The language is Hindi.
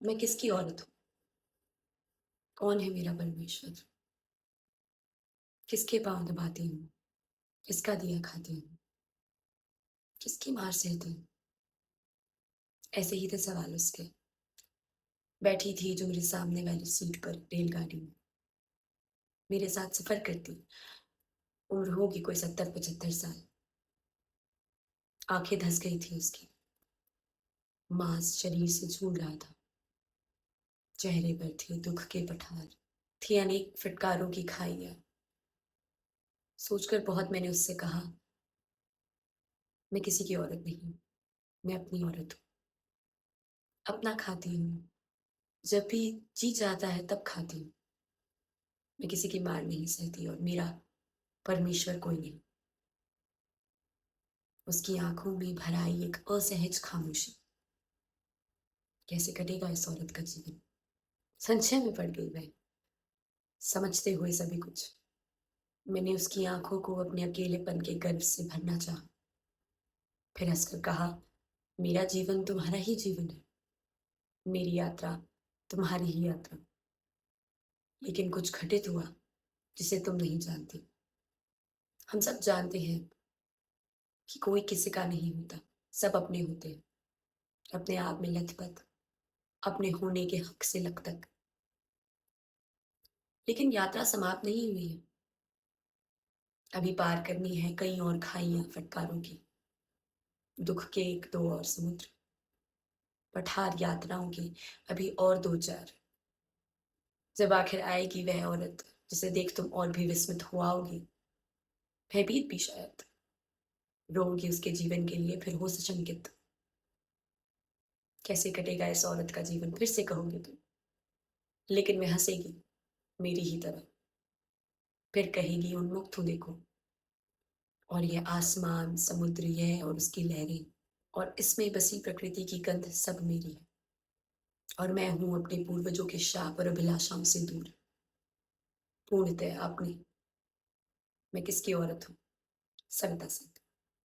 मैं किसकी औरत हूँ? कौन है मेरा परमेश्वर? किसके पाँव दबाती हूँ? किसका दिया खाती हूँ? किसकी मार सहती हूँ? ऐसे ही थे सवाल उसके। बैठी थी जो मेरे सामने वाली सीट पर रेलगाड़ी में, मेरे साथ सफर करती। उम्र होगी कोई 70-75 साल। आंखें धंस गई थी उसकी, मांस शरीर से झूल रहा था। चेहरे पर थे दुख के पठार, थी अनेक फटकारों की खाइयां। सोचकर बहुत मैंने उससे कहा, मैं किसी की औरत नहीं हूं, मैं अपनी औरत हूँ। अपना खाती हूँ, जब भी जी चाहता है तब खाती हूँ। मैं किसी की मार नहीं सहती और मेरा परमेश्वर कोई नहीं। उसकी आंखों में भर आई एक असहज खामोशी। कैसे कटेगा इस औरत का जीवन? संशय में पड़ गई मैं, समझते हुए सभी कुछ। मैंने उसकी आंखों को अपने अकेलेपन के गर्व से भरना चाहा, फिर हंसकर कहा, मेरा जीवन तुम्हारा ही जीवन है, मेरी यात्रा तुम्हारी ही यात्रा। लेकिन कुछ घटित हुआ जिसे तुम नहीं जानती। हम सब जानते हैं कि कोई किसी का नहीं होता, सब अपने होते हैं, अपने आप में लथपथ, अपने होने के हक से लकतक। लेकिन यात्रा समाप्त नहीं हुई है, अभी पार करनी है कई और खाइयां फटकारों की, दुख के एक दो और समुद्र, पठार यात्राओं के अभी और दो चार। जब आखिर आएगी वह औरत जिसे देख तुम और भी विस्मित हो आओगी, भयभीत भी शायद, रोगी उसके जीवन के लिए फिर हो सशंकित। कैसे कटेगा इस औरत का जीवन, फिर से कहोगे तुम। लेकिन वह हंसेगी मेरी ही तरह, फिर कहेगी, उन्मुक्त हूं देखो, और ये आसमान, समुद्र, यह और उसकी लहरें, और इसमें बसी प्रकृति की गंध सब मेरी है। और मैं हूं अपने पूर्वजों के शाप और अभिलाषाओं से दूर, पूर्णतः अपनी। मैं किसकी औरत हूँ? सविता सिंह।